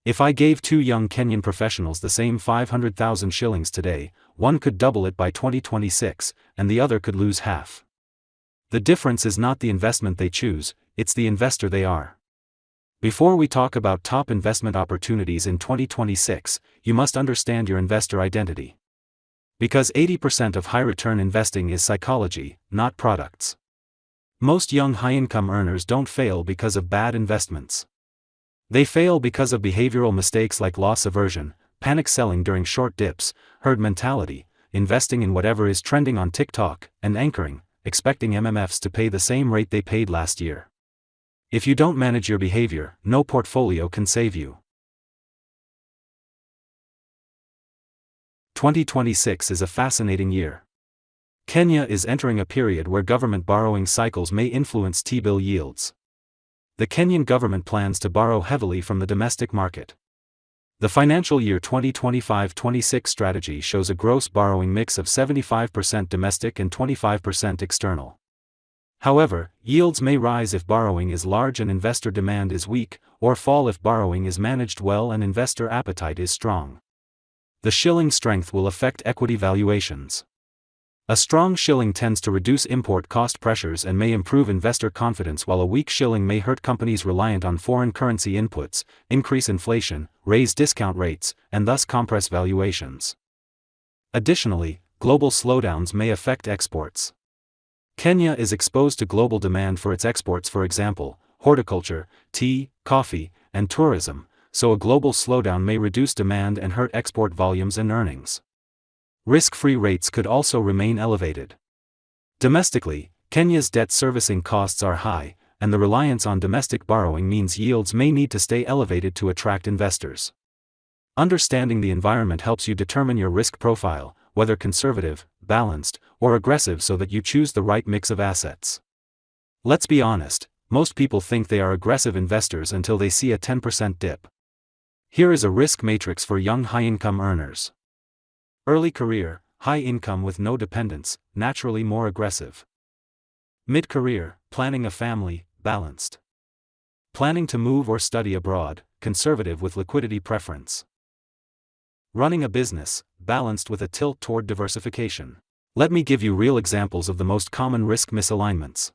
If I gave two young Kenyan professionals the same 500,000 shillings today, one could double it by 2026, and the other could lose half. The difference is not the investment they choose, it's the investor they are. Before we talk about top investment opportunities in 2026, you must understand your investor identity. Because 80% of high-return investing is psychology, not products. Most young high-income earners don't fail because of bad investments. They fail because of behavioral mistakes like loss aversion, panic selling during short dips, herd mentality, investing in whatever is trending on TikTok, and anchoring, expecting MMFs to pay the same rate they paid last year. If you don't manage your behavior, no portfolio can save you. 2026 is a fascinating year. Kenya is entering a period where government borrowing cycles may influence T-bill yields. The Kenyan government plans to borrow heavily from the domestic market. The financial year 2025-26 strategy shows a gross borrowing mix of 75% domestic and 25% external. However, yields may rise if borrowing is large and investor demand is weak, or fall if borrowing is managed well and investor appetite is strong. The shilling strength will affect equity valuations. A strong shilling tends to reduce import cost pressures and may improve investor confidence, while a weak shilling may hurt companies reliant on foreign currency inputs, increase inflation, raise discount rates, and thus compress valuations. Additionally, global slowdowns may affect exports. Kenya is exposed to global demand for its exports, for example, horticulture, tea, coffee, and tourism, so a global slowdown may reduce demand and hurt export volumes and earnings. Risk-free rates could also remain elevated. Domestically, Kenya's debt servicing costs are high, and the reliance on domestic borrowing means yields may need to stay elevated to attract investors. Understanding the environment helps you determine your risk profile, whether conservative, balanced, or aggressive, so that you choose the right mix of assets. Let's be honest, most people think they are aggressive investors until they see a 10% dip. Here is a risk matrix for young high-income earners. Early career, high income with no dependents, naturally more aggressive. Mid-career, planning a family, balanced. Planning to move or study abroad, conservative with liquidity preference. Running a business, balanced with a tilt toward diversification. Let me give you real examples of the most common risk misalignments.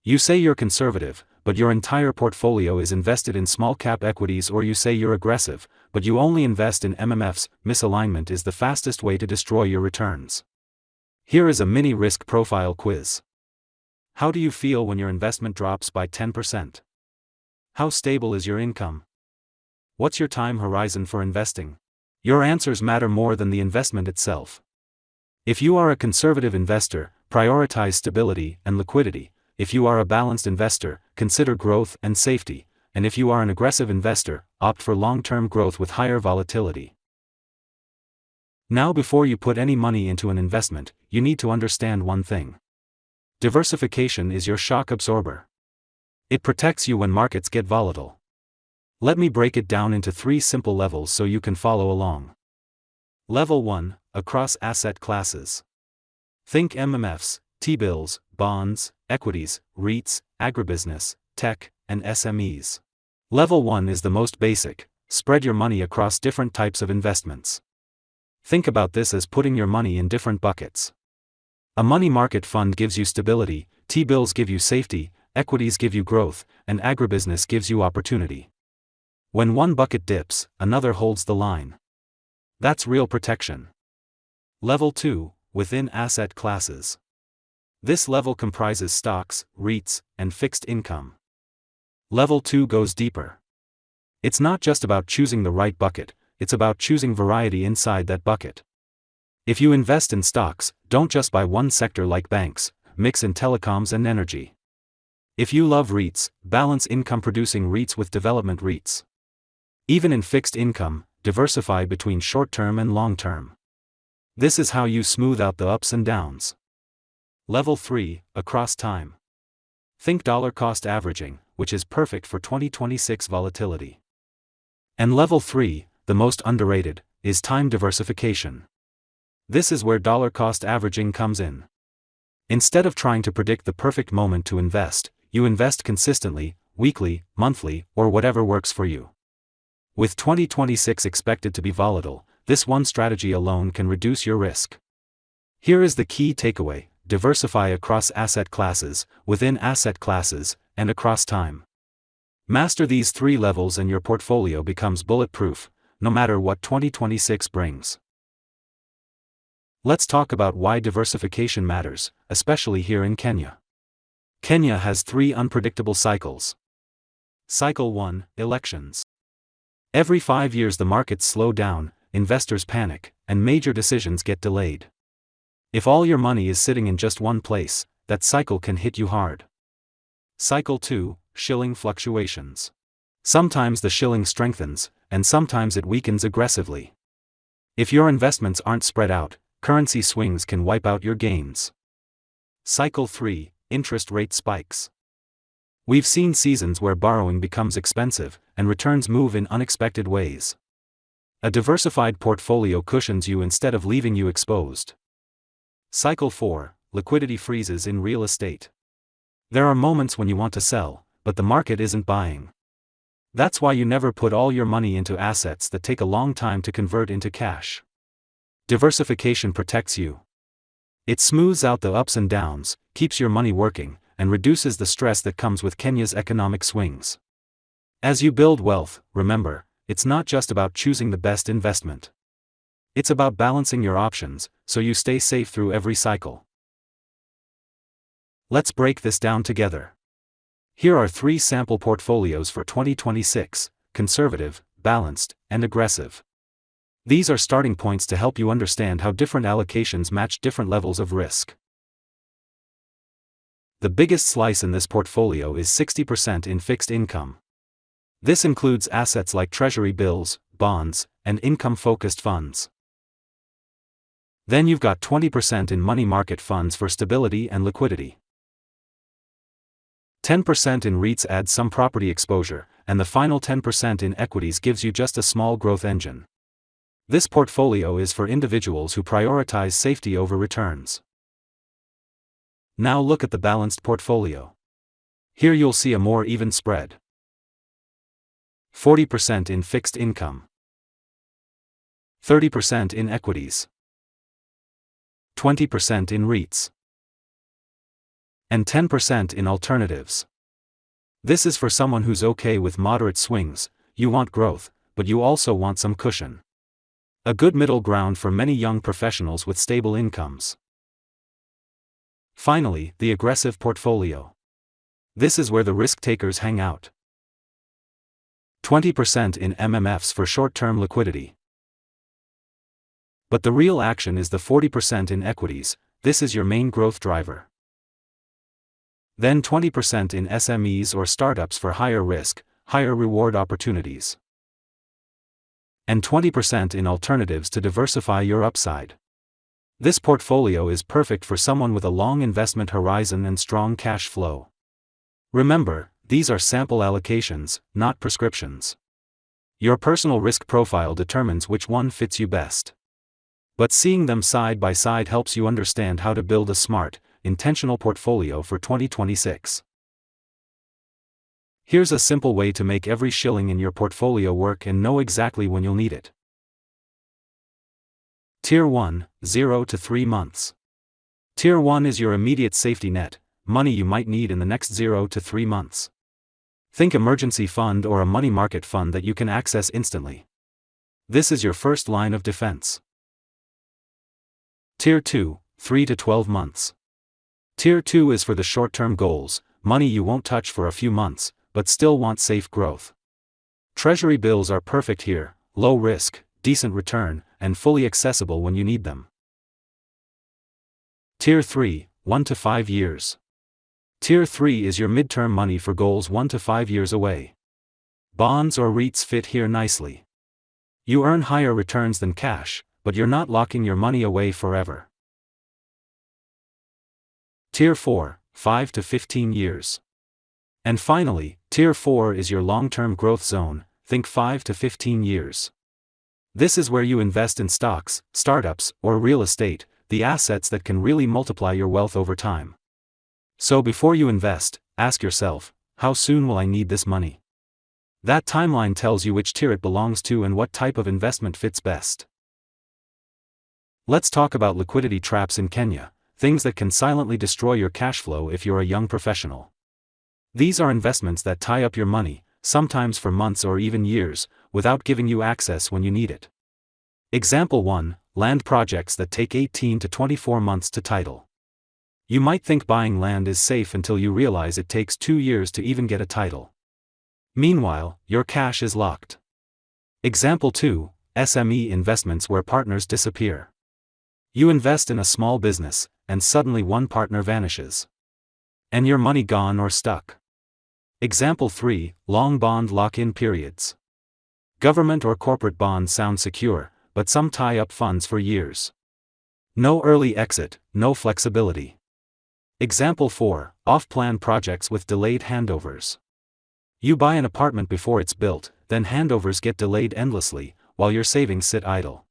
You say you're conservative, but your entire portfolio is invested in small-cap equities, or you say you're aggressive, but you only invest in MMFs. Misalignment is the fastest way to destroy your returns. Here is a mini risk profile quiz. How do you feel when your investment drops by 10%? How stable is your income? What's your time horizon for investing? Your answers matter more than the investment itself. If you are a conservative investor, prioritize stability and liquidity. If you are a balanced investor, consider growth and safety, and if you are an aggressive investor, opt for long-term growth with higher volatility. Now, before you put any money into an investment, you need to understand one thing. Diversification is your shock absorber. It protects you when markets get volatile. Let me break it down into 3 simple levels so you can follow along. Level 1, across asset classes. Think MMFs, T-bills, bonds, equities, REITs, agribusiness, tech, and SMEs. Level 1 is the most basic. Spread your money across different types of investments. Think about this as putting your money in different buckets. A money market fund gives you stability, T-bills give you safety, equities give you growth, and agribusiness gives you opportunity. When one bucket dips, another holds the line. That's real protection. Level 2, within asset classes. This level comprises stocks, REITs, and fixed income. Level 2 goes deeper. It's not just about choosing the right bucket, it's about choosing variety inside that bucket. If you invest in stocks, don't just buy one sector like banks, mix in telecoms and energy. If you love REITs, balance income-producing REITs with development REITs. Even in fixed income, diversify between short-term and long-term. This is how you smooth out the ups and downs. Level 3, across time. Think dollar cost averaging, which is perfect for 2026 volatility. And level 3, the most underrated, is time diversification. This is where dollar cost averaging comes in. Instead of trying to predict the perfect moment to invest, you invest consistently, weekly, monthly, or whatever works for you. With 2026 expected to be volatile, this one strategy alone can reduce your risk. Here is the key takeaway: diversify across asset classes, within asset classes, and across time. Master these 3 levels and your portfolio becomes bulletproof, no matter what 2026 brings. Let's talk about why diversification matters, especially here in Kenya. Kenya has 3 unpredictable cycles. Cycle 1: Elections. Every 5 years the markets slow down, investors panic, and major decisions get delayed. If all your money is sitting in just one place, that cycle can hit you hard. Cycle 2: Shilling fluctuations. Sometimes the shilling strengthens, and sometimes it weakens aggressively. If your investments aren't spread out, currency swings can wipe out your gains. Cycle 3: Interest rate spikes. We've seen seasons where borrowing becomes expensive, and returns move in unexpected ways. A diversified portfolio cushions you instead of leaving you exposed. Cycle 4: Liquidity freezes in real estate. There are moments when you want to sell, but the market isn't buying. That's why you never put all your money into assets that take a long time to convert into cash. Diversification protects you. It smooths out the ups and downs, keeps your money working, and reduces the stress that comes with Kenya's economic swings. As you build wealth, remember, it's not just about choosing the best investment. It's about balancing your options, so you stay safe through every cycle. Let's break this down together. Here are 3 sample portfolios for 2026: conservative, balanced, and aggressive. These are starting points to help you understand how different allocations match different levels of risk. The biggest slice in this portfolio is 60% in fixed income. This includes assets like Treasury bills, bonds, and income-focused funds. Then you've got 20% in money market funds for stability and liquidity. 10% in REITs adds some property exposure, and the final 10% in equities gives you just a small growth engine. This portfolio is for individuals who prioritize safety over returns. Now look at the balanced portfolio. Here you'll see a more even spread. 40% in fixed income. 30% in equities. 20% in REITs. And 10% in alternatives. This is for someone who's okay with moderate swings. You want growth, but you also want some cushion. A good middle ground for many young professionals with stable incomes. Finally, the aggressive portfolio. This is where the risk takers hang out. 20% in MMFs for short-term liquidity. But the real action is the 40% in equities. This is your main growth driver. Then 20% in SMEs or startups for higher risk, higher reward opportunities. And 20% in alternatives to diversify your upside. This portfolio is perfect for someone with a long investment horizon and strong cash flow. Remember, these are sample allocations, not prescriptions. Your personal risk profile determines which one fits you best. But seeing them side by side helps you understand how to build a smart, intentional portfolio for 2026. Here's a simple way to make every shilling in your portfolio work and know exactly when you'll need it. Tier 1, 0 to 3 months. Tier 1 is your immediate safety net, money you might need in the next 0 to 3 months. Think emergency fund or a money market fund that you can access instantly. This is your first line of defense. Tier 2, 3 to 12 months. Tier 2 is for the short-term goals, money you won't touch for a few months, but still want safe growth. Treasury bills are perfect here, low risk, decent return, and fully accessible when you need them. Tier 3, 1 to 5 years. Tier 3 is your midterm money for goals 1 to 5 years away. Bonds or REITs fit here nicely. You earn higher returns than cash, but you're not locking your money away forever. Tier 4, 5 to 15 years. And finally, Tier 4 is your long-term growth zone, think 5 to 15 years. This is where you invest in stocks, startups, or real estate, the assets that can really multiply your wealth over time. So before you invest, ask yourself, how soon will I need this money? That timeline tells you which tier it belongs to and what type of investment fits best. Let's talk about liquidity traps in Kenya, things that can silently destroy your cash flow if you're a young professional. These are investments that tie up your money, sometimes for months or even years, without giving you access when you need it. Example 1. Land projects that take 18 to 24 months to title. You might think buying land is safe until you realize it takes 2 years to even get a title. Meanwhile, your cash is locked. Example 2. SME investments where partners disappear. You invest in a small business, and suddenly one partner vanishes. And your money gone or stuck. Example 3. Long bond lock-in periods. Government or corporate bonds sound secure, but some tie up funds for years. No early exit, no flexibility. Example 4. Off-plan projects with delayed handovers. You buy an apartment before it's built, then handovers get delayed endlessly, while your savings sit idle.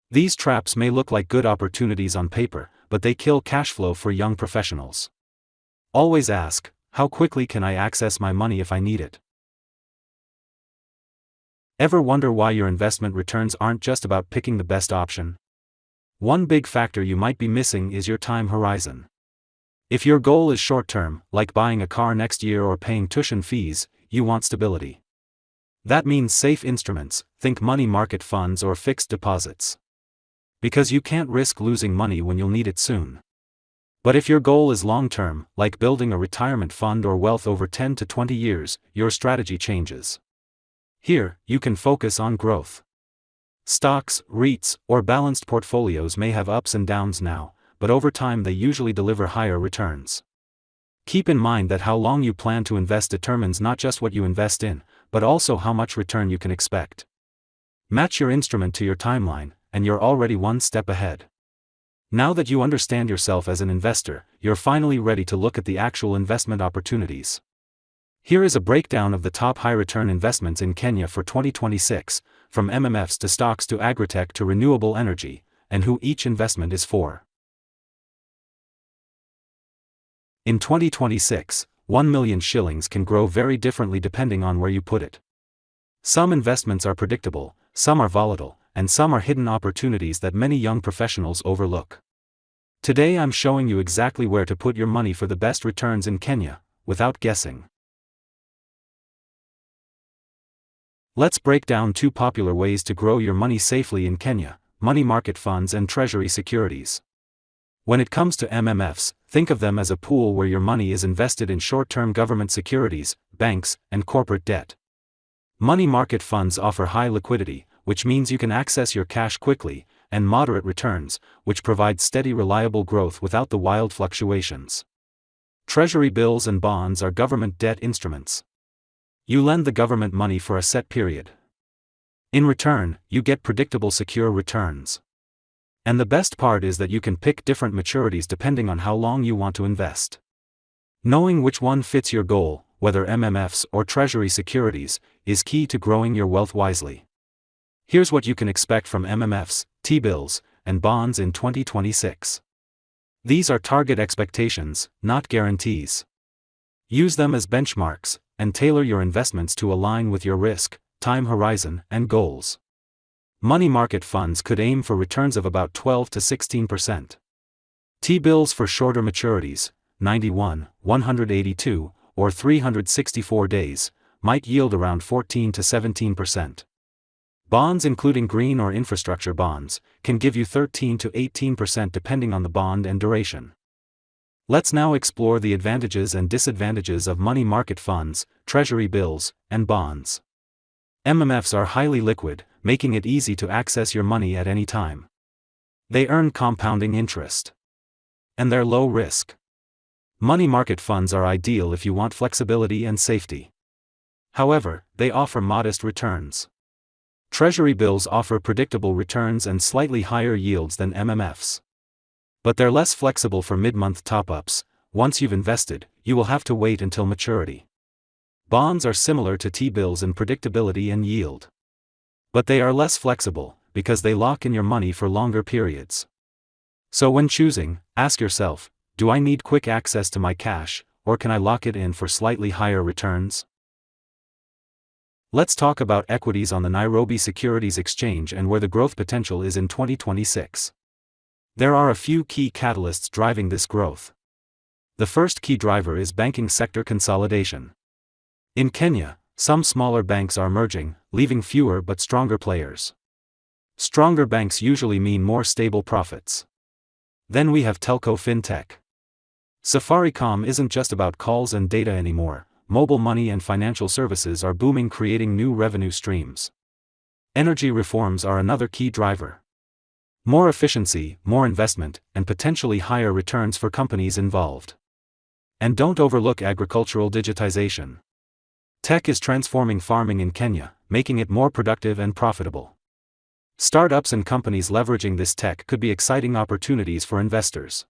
These traps may look like good opportunities on paper, but they kill cash flow for young professionals. Always ask, how quickly can I access my money if I need it? Ever wonder why your investment returns aren't just about picking the best option? One big factor you might be missing is your time horizon. If your goal is short-term, like buying a car next year or paying tuition fees, you want stability. That means safe instruments, think money market funds or fixed deposits. Because you can't risk losing money when you'll need it soon. But if your goal is long-term, like building a retirement fund or wealth over 10 to 20 years, your strategy changes. Here, you can focus on growth. Stocks, REITs, or balanced portfolios may have ups and downs now, but over time they usually deliver higher returns. Keep in mind that how long you plan to invest determines not just what you invest in, but also how much return you can expect. Match your instrument to your timeline, and you're already one step ahead. Now that you understand yourself as an investor, you're finally ready to look at the actual investment opportunities. Here is a breakdown of the top high-return investments in Kenya for 2026, from MMFs to stocks to agritech to renewable energy, and who each investment is for. In 2026, 1 million shillings can grow very differently depending on where you put it. Some investments are predictable, some are volatile, and some are hidden opportunities that many young professionals overlook. Today I'm showing you exactly where to put your money for the best returns in Kenya, without guessing. Let's break down 2 popular ways to grow your money safely in Kenya: money market funds and Treasury securities. When it comes to MMFs, think of them as a pool where your money is invested in short-term government securities, banks, and corporate debt. Money market funds offer high liquidity, which means you can access your cash quickly, and moderate returns, which provide steady reliable growth without the wild fluctuations. Treasury bills and bonds are government debt instruments. You lend the government money for a set period. In return, you get predictable secure returns. And the best part is that you can pick different maturities depending on how long you want to invest. Knowing which one fits your goal, whether MMFs or Treasury securities, is key to growing your wealth wisely. Here's what you can expect from MMFs, T-bills, and bonds in 2026. These are target expectations, not guarantees. Use them as benchmarks, and tailor your investments to align with your risk, time horizon, and goals. Money market funds could aim for returns of about 12 to 16%. T-bills for shorter maturities, 91, 182, or 364 days, might yield around 14 to 17%. Bonds including green or infrastructure bonds, can give you 13 to 18% depending on the bond and duration. Let's now explore the advantages and disadvantages of money market funds, Treasury bills, and bonds. MMFs are highly liquid, making it easy to access your money at any time. They earn compounding interest. And they're low risk. Money market funds are ideal if you want flexibility and safety. However, they offer modest returns. Treasury bills offer predictable returns and slightly higher yields than MMFs. But they're less flexible for mid-month top-ups. Once you've invested, you will have to wait until maturity. Bonds are similar to T-bills in predictability and yield. But they are less flexible, because they lock in your money for longer periods. So when choosing, ask yourself, do I need quick access to my cash, or can I lock it in for slightly higher returns? Let's talk about equities on the Nairobi Securities Exchange and where the growth potential is in 2026. There are a few key catalysts driving this growth. The first key driver is banking sector consolidation. In Kenya, some smaller banks are merging, leaving fewer but stronger players. Stronger banks usually mean more stable profits. Then we have telco fintech. Safaricom isn't just about calls and data anymore. Mobile money and financial services are booming, creating new revenue streams. Energy reforms are another key driver. More efficiency, more investment, and potentially higher returns for companies involved. And don't overlook agricultural digitization. Tech is transforming farming in Kenya, making it more productive and profitable. Startups and companies leveraging this tech could be exciting opportunities for investors.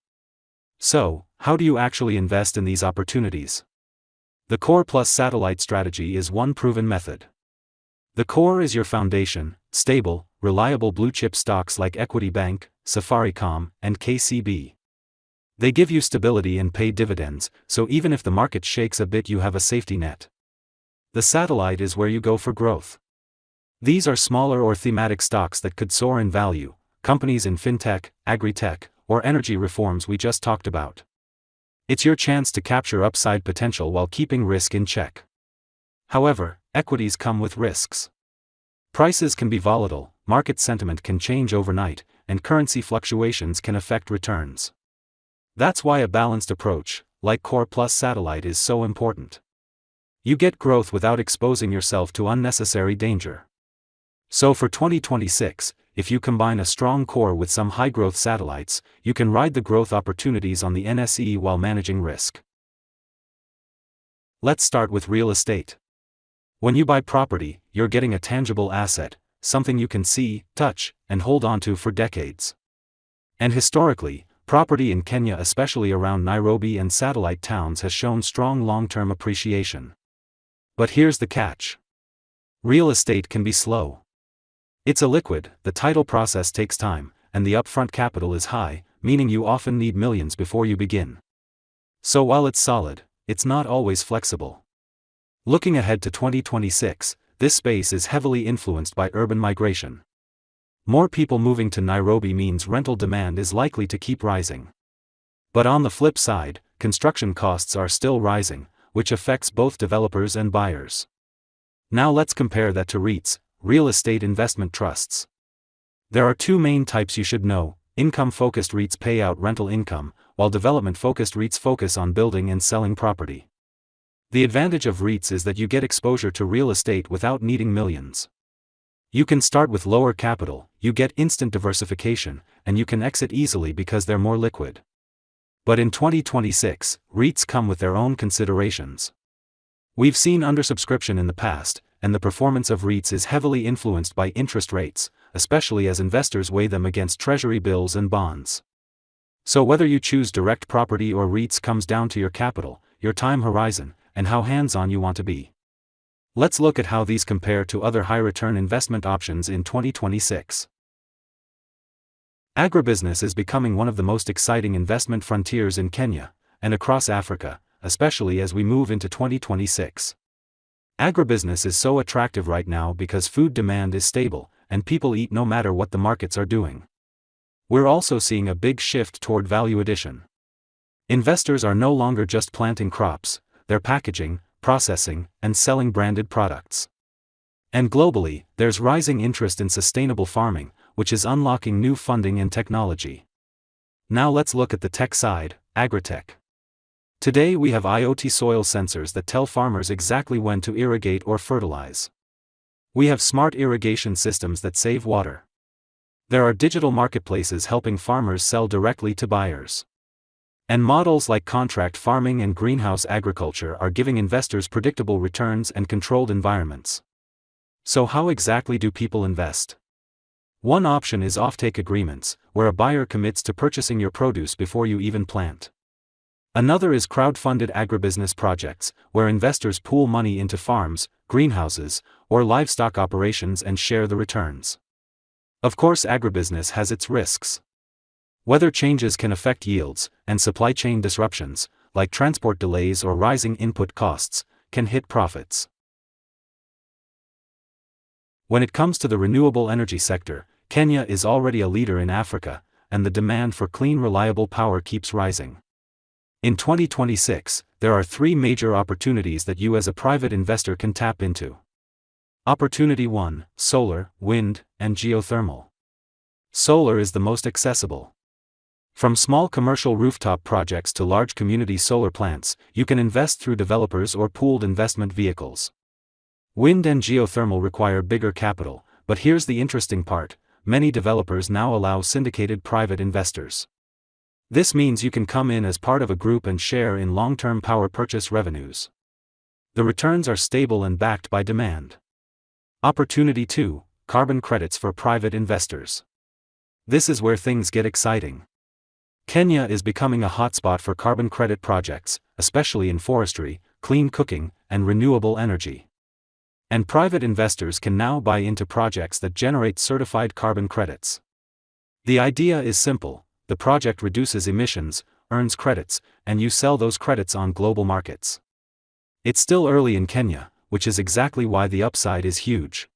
So, how do you actually invest in these opportunities? The Core Plus Satellite strategy is one proven method. The core is your foundation, stable, reliable blue-chip stocks like Equity Bank, Safaricom, and KCB. They give you stability and pay dividends, so even if the market shakes a bit you have a safety net. The satellite is where you go for growth. These are smaller or thematic stocks that could soar in value, companies in fintech, agritech, or energy reforms we just talked about. It's your chance to capture upside potential while keeping risk in check. However, equities come with risks. Prices can be volatile, market sentiment can change overnight, and currency fluctuations can affect returns. That's why a balanced approach, like Core Plus Satellite, is so important. You get growth without exposing yourself to unnecessary danger. So for 2026, if you combine a strong core with some high-growth satellites, you can ride the growth opportunities on the NSE while managing risk. Let's start with real estate. When you buy property, you're getting a tangible asset, something you can see, touch, and hold on to for decades. And historically, property in Kenya, especially around Nairobi and satellite towns, has shown strong long-term appreciation. But here's the catch. Real estate can be slow. It's illiquid, the title process takes time, and the upfront capital is high, meaning you often need millions before you begin. So while it's solid, it's not always flexible. Looking ahead to 2026, this space is heavily influenced by urban migration. More people moving to Nairobi means rental demand is likely to keep rising. But on the flip side, construction costs are still rising, which affects both developers and buyers. Now let's compare that to REITs, real estate investment trusts. There are two main types you should know. Income-focused REITs pay out rental income, while development-focused REITs focus on building and selling property. The advantage of REITs is that you get exposure to real estate without needing millions. You can start with lower capital, you get instant diversification, and you can exit easily because they're more liquid. But in 2026, REITs come with their own considerations. We've seen undersubscription in the past, and the performance of REITs is heavily influenced by interest rates, especially as investors weigh them against Treasury bills and bonds. So whether you choose direct property or REITs comes down to your capital, your time horizon, and how hands-on you want to be. Let's look at how these compare to other high-return investment options in 2026. Agribusiness is becoming one of the most exciting investment frontiers in Kenya, and across Africa, especially as we move into 2026. Agribusiness is so attractive right now because food demand is stable, and people eat no matter what the markets are doing. We're also seeing a big shift toward value addition. Investors are no longer just planting crops, they're packaging, processing, and selling branded products. And globally, there's rising interest in sustainable farming, which is unlocking new funding and technology. Now let's look at the tech side, agritech. Today we have IoT soil sensors that tell farmers exactly when to irrigate or fertilize. We have smart irrigation systems that save water. There are digital marketplaces helping farmers sell directly to buyers. And models like contract farming and greenhouse agriculture are giving investors predictable returns and controlled environments. So how exactly do people invest? One option is offtake agreements, where a buyer commits to purchasing your produce before you even plant. Another is crowd-funded agribusiness projects, where investors pool money into farms, greenhouses, or livestock operations and share the returns. Of course, agribusiness has its risks. Weather changes can affect yields, and supply chain disruptions, like transport delays or rising input costs, can hit profits. When it comes to the renewable energy sector, Kenya is already a leader in Africa, and the demand for clean, reliable power keeps rising. In 2026, there are 3 major opportunities that you as a private investor can tap into. Opportunity 1: solar, wind, and geothermal. Solar is the most accessible. From small commercial rooftop projects to large community solar plants, you can invest through developers or pooled investment vehicles. Wind and geothermal require bigger capital, but here's the interesting part: many developers now allow syndicated private investors. This means you can come in as part of a group and share in long-term power purchase revenues. The returns are stable and backed by demand. Opportunity 2: carbon credits for private investors. This is where things get exciting. Kenya is becoming a hotspot for carbon credit projects, especially in forestry, clean cooking, and renewable energy. And private investors can now buy into projects that generate certified carbon credits. The idea is simple: the project reduces emissions, earns credits, and you sell those credits on global markets. It's still early in Kenya, which is exactly why the upside is huge.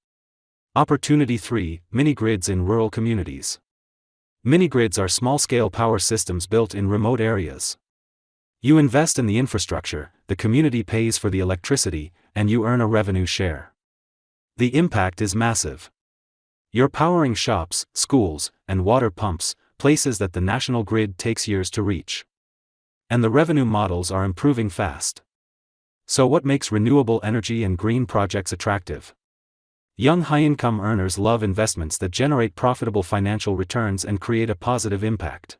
Opportunity 3: mini-grids in rural communities. Mini-grids are small-scale power systems built in remote areas. You invest in the infrastructure, the community pays for the electricity, and you earn a revenue share. The impact is massive. You're powering shops, schools, and water pumps, places that the national grid takes years to reach. And the revenue models are improving fast. So what makes renewable energy and green projects attractive? Young high-income earners love investments that generate profitable financial returns and create a positive impact.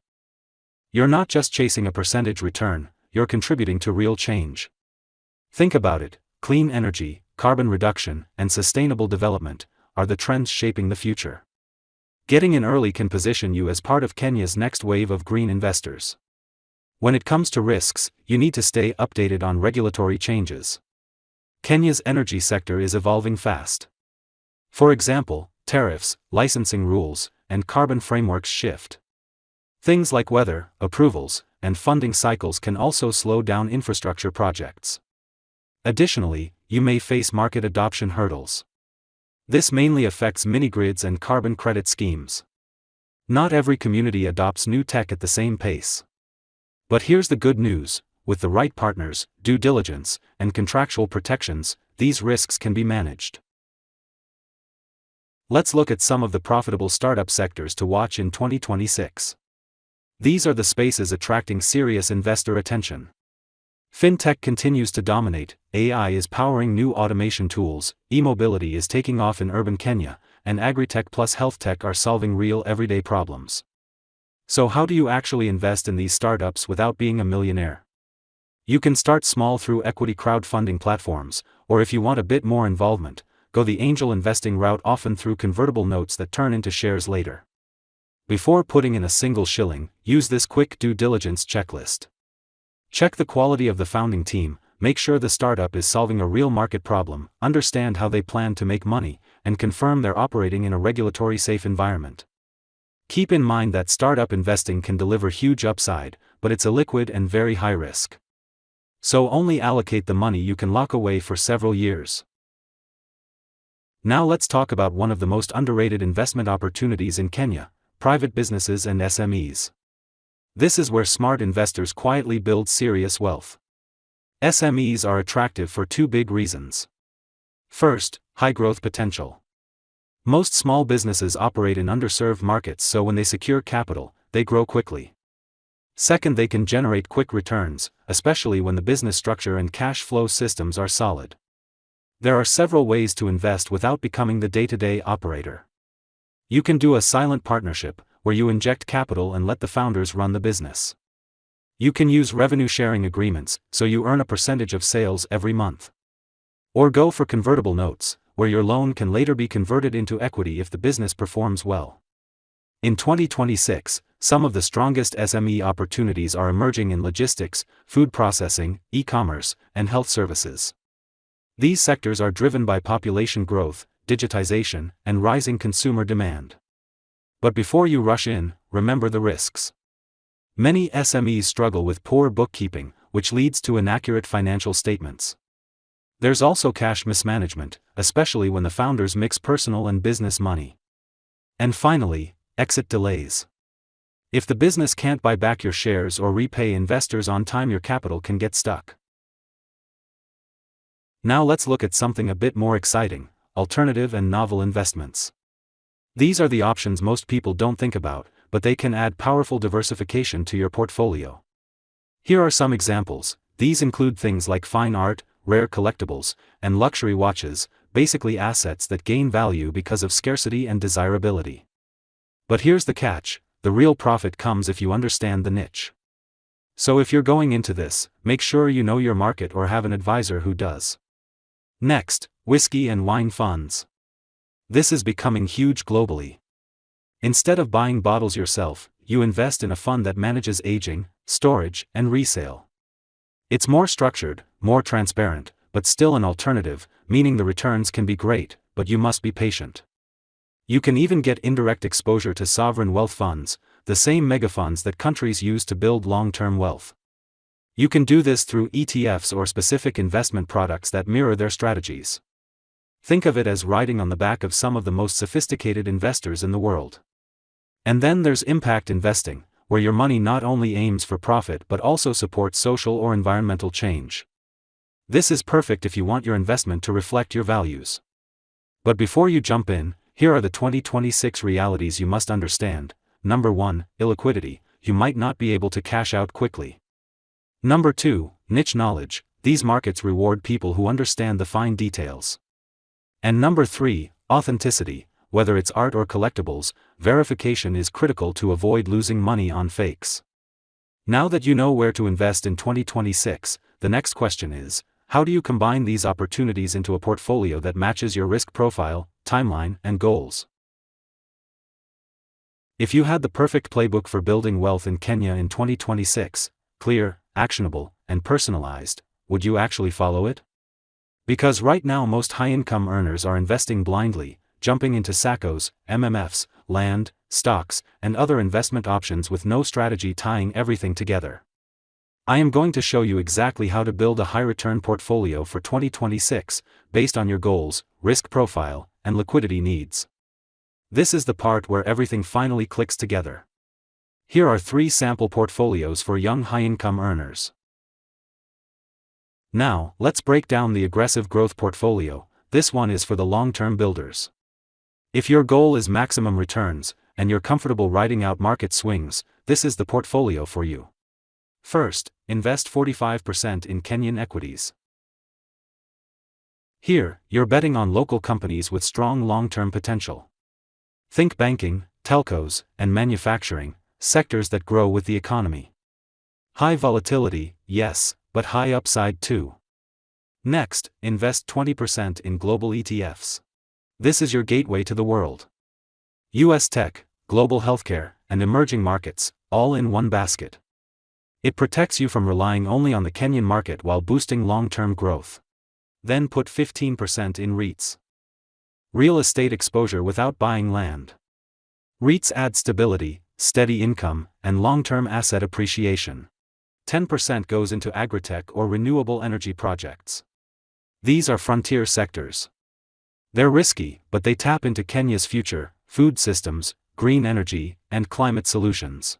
You're not just chasing a percentage return, you're contributing to real change. Think about it: clean energy, carbon reduction, and sustainable development are the trends shaping the future. Getting in early can position you as part of Kenya's next wave of green investors. When it comes to risks, you need to stay updated on regulatory changes. Kenya's energy sector is evolving fast. For example, tariffs, licensing rules, and carbon frameworks shift. Things like weather, approvals, and funding cycles can also slow down infrastructure projects. Additionally, you may face market adoption hurdles. This mainly affects mini-grids and carbon credit schemes. Not every community adopts new tech at the same pace. But here's the good news: with the right partners, due diligence, and contractual protections, these risks can be managed. Let's look at some of the profitable startup sectors to watch in 2026. These are the spaces attracting serious investor attention. Fintech continues to dominate, AI is powering new automation tools, e-mobility is taking off in urban Kenya, and agritech plus health tech are solving real everyday problems. So how do you actually invest in these startups without being a millionaire? You can start small through equity crowdfunding platforms, or if you want a bit more involvement, go the angel investing route, often through convertible notes that turn into shares later. Before putting in a single shilling, use this quick due diligence checklist. Check the quality of the founding team, make sure the startup is solving a real market problem, understand how they plan to make money, and confirm they're operating in a regulatory safe environment. Keep in mind that startup investing can deliver huge upside, but it's illiquid and very high risk. So only allocate the money you can lock away for several years. Now let's talk about one of the most underrated investment opportunities in Kenya: private businesses and SMEs. This is where smart investors quietly build serious wealth. SMEs are attractive for 2 big reasons. First, high growth potential. Most small businesses operate in underserved markets, so when they secure capital, they grow quickly. Second, they can generate quick returns, especially when the business structure and cash flow systems are solid. There are several ways to invest without becoming the day-to-day operator. You can do a silent partnership, where you inject capital and let the founders run the business. You can use revenue-sharing agreements, so you earn a percentage of sales every month. Or go for convertible notes, where your loan can later be converted into equity if the business performs well. In 2026, some of the strongest SME opportunities are emerging in logistics, food processing, e-commerce, and health services. These sectors are driven by population growth, digitization, and rising consumer demand. But before you rush in, remember the risks. Many SMEs struggle with poor bookkeeping, which leads to inaccurate financial statements. There's also cash mismanagement, especially when the founders mix personal and business money. And finally, exit delays. If the business can't buy back your shares or repay investors on time, your capital can get stuck. Now let's look at something a bit more exciting: alternative and novel investments. These are the options most people don't think about, but they can add powerful diversification to your portfolio. Here are some examples. These include things like fine art, rare collectibles, and luxury watches, basically assets that gain value because of scarcity and desirability. But here's the catch: the real profit comes if you understand the niche. So if you're going into this, make sure you know your market or have an advisor who does. Next, whiskey and wine funds. This is becoming huge globally. Instead of buying bottles yourself, you invest in a fund that manages aging, storage, and resale. It's more structured, more transparent, but still an alternative, meaning the returns can be great, but you must be patient. You can even get indirect exposure to sovereign wealth funds, the same megafunds that countries use to build long-term wealth. You can do this through ETFs or specific investment products that mirror their strategies. Think of it as riding on the back of some of the most sophisticated investors in the world. And then there's impact investing, where your money not only aims for profit but also supports social or environmental change. This is perfect if you want your investment to reflect your values. But before you jump in, here are the 2026 realities you must understand. Number 1, illiquidity. You might not be able to cash out quickly. Number 2, niche knowledge. These markets reward people who understand the fine details. And number 3, authenticity. Whether it's art or collectibles, verification is critical to avoid losing money on fakes. Now that you know where to invest in 2026, the next question is, how do you combine these opportunities into a portfolio that matches your risk profile, timeline, and goals? If you had the perfect playbook for building wealth in Kenya in 2026, clear, actionable, and personalized, would you actually follow it? Because right now most high-income earners are investing blindly, jumping into SACCOs, MMFs, land, stocks, and other investment options with no strategy tying everything together. I am going to show you exactly how to build a high-return portfolio for 2026, based on your goals, risk profile, and liquidity needs. This is the part where everything finally clicks together. Here are 3 sample portfolios for young high-income earners. Now, let's break down the aggressive growth portfolio. This one is for the long-term builders. If your goal is maximum returns, and you're comfortable riding out market swings, this is the portfolio for you. First, invest 45% in Kenyan equities. Here, you're betting on local companies with strong long-term potential. Think banking, telcos, and manufacturing, sectors that grow with the economy. High volatility, yes, but high upside too. Next, invest 20% in global ETFs. This is your gateway to the world. US tech, global healthcare, and emerging markets, all in one basket. It protects you from relying only on the Kenyan market while boosting long-term growth. Then put 15% in REITs. Real estate exposure without buying land. REITs add stability, steady income, and long-term asset appreciation. 10% goes into agritech or renewable energy projects. These are frontier sectors. They're risky, but they tap into Kenya's future, food systems, green energy, and climate solutions.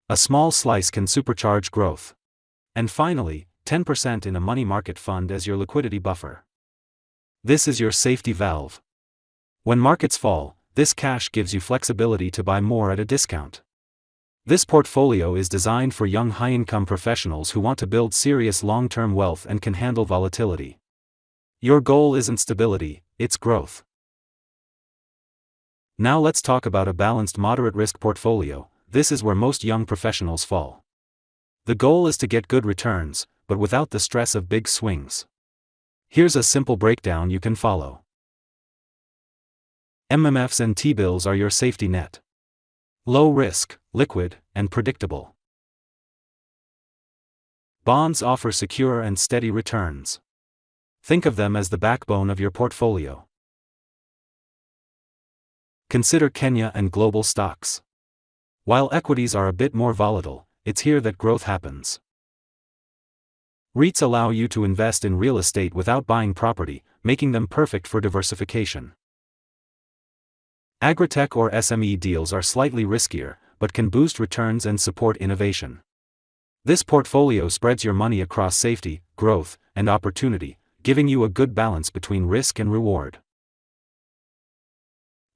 A small slice can supercharge growth. And finally, 10% in a money market fund as your liquidity buffer. This is your safety valve. When markets fall, this cash gives you flexibility to buy more at a discount. This portfolio is designed for young high-income professionals who want to build serious long-term wealth and can handle volatility. Your goal isn't stability, it's growth. Now let's talk about a balanced moderate risk portfolio. This is where most young professionals fall. The goal is to get good returns, but without the stress of big swings. Here's a simple breakdown you can follow. MMFs and T-bills are your safety net. Low risk, liquid, and predictable. Bonds offer secure and steady returns. Think of them as the backbone of your portfolio. Consider Kenya and global stocks. While equities are a bit more volatile, it's here that growth happens. REITs allow you to invest in real estate without buying property, making them perfect for diversification. Agritech or SME deals are slightly riskier, but can boost returns and support innovation. This portfolio spreads your money across safety, growth, and opportunity, giving you a good balance between risk and reward.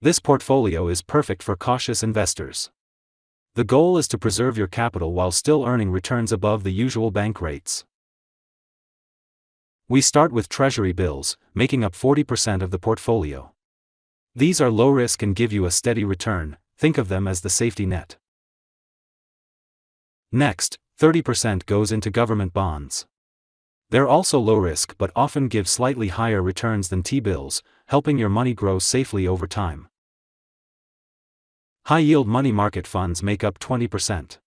This portfolio is perfect for cautious investors. The goal is to preserve your capital while still earning returns above the usual bank rates. We start with Treasury bills, making up 40% of the portfolio. These are low risk and give you a steady return. Think of them as the safety net. Next, 30% goes into government bonds. They're also low risk but often give slightly higher returns than T-bills, helping your money grow safely over time. High-yield money market funds make up 20%.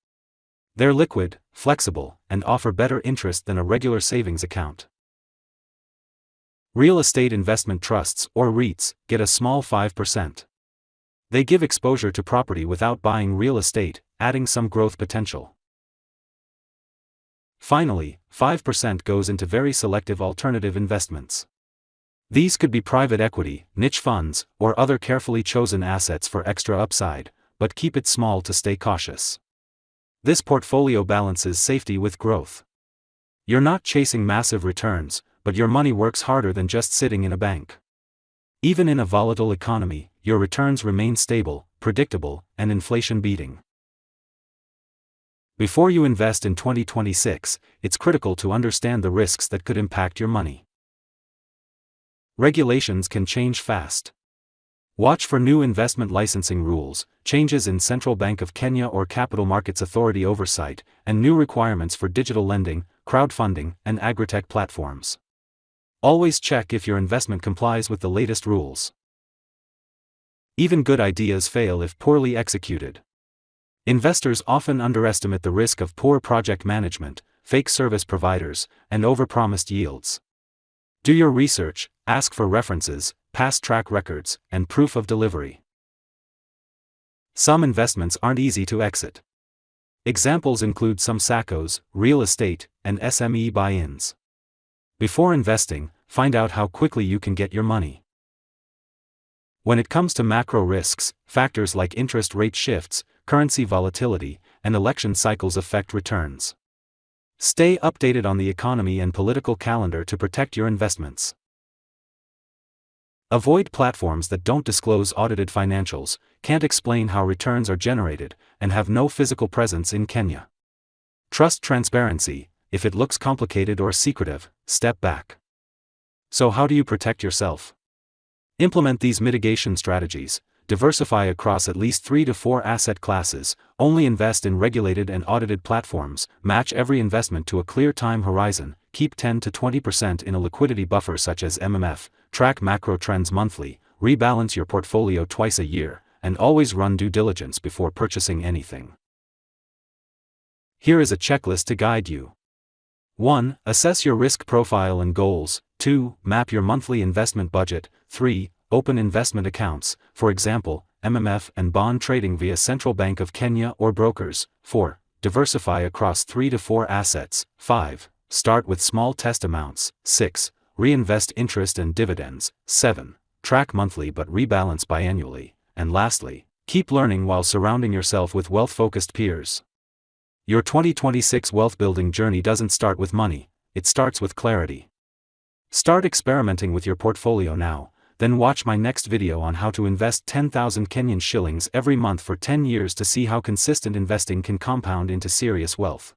They're liquid, flexible, and offer better interest than a regular savings account. Real estate investment trusts, or REITs, get a small 5%. They give exposure to property without buying real estate, adding some growth potential. Finally, 5% goes into very selective alternative investments. These could be private equity, niche funds, or other carefully chosen assets for extra upside, but keep it small to stay cautious. This portfolio balances safety with growth. You're not chasing massive returns, but your money works harder than just sitting in a bank. Even in a volatile economy, your returns remain stable, predictable, and inflation-beating. Before you invest in 2026, it's critical to understand the risks that could impact your money. Regulations can change fast. Watch for new investment licensing rules, changes in Central Bank of Kenya or Capital Markets Authority oversight, and new requirements for digital lending, crowdfunding, and agritech platforms. Always check if your investment complies with the latest rules. Even good ideas fail if poorly executed. Investors often underestimate the risk of poor project management, fake service providers, and overpromised yields. Do your research, ask for references, past track records, and proof of delivery. Some investments aren't easy to exit. Examples include some SACCOs, real estate, and SME buy-ins. Before investing, find out how quickly you can get your money. When it comes to macro risks, factors like interest rate shifts, currency volatility, and election cycles affect returns. Stay updated on the economy and political calendar to protect your investments. Avoid platforms that don't disclose audited financials, can't explain how returns are generated, and have no physical presence in Kenya. Trust transparency. If it looks complicated or secretive, step back. So how do you protect yourself? Implement these mitigation strategies. Diversify across at least 3 to 4 asset classes, only invest in regulated and audited platforms, match every investment to a clear time horizon, keep 10 to 20% in a liquidity buffer such as MMF, track macro trends monthly, rebalance your portfolio twice a year, and always run due diligence before purchasing anything. Here is a checklist to guide you. 1. Assess your risk profile and goals. 2. Map your monthly investment budget. 3. Open investment accounts, for example, MMF and bond trading via Central Bank of Kenya or brokers. 4. Diversify across 3 to 4 assets. 5. Start with small test amounts. 6. Reinvest interest and dividends. 7. Track monthly but rebalance biannually. And lastly, keep learning while surrounding yourself with wealth-focused peers. Your 2026 wealth-building journey doesn't start with money, it starts with clarity. Start experimenting with your portfolio now, then watch my next video on how to invest 10,000 Kenyan shillings every month for 10 years to see how consistent investing can compound into serious wealth.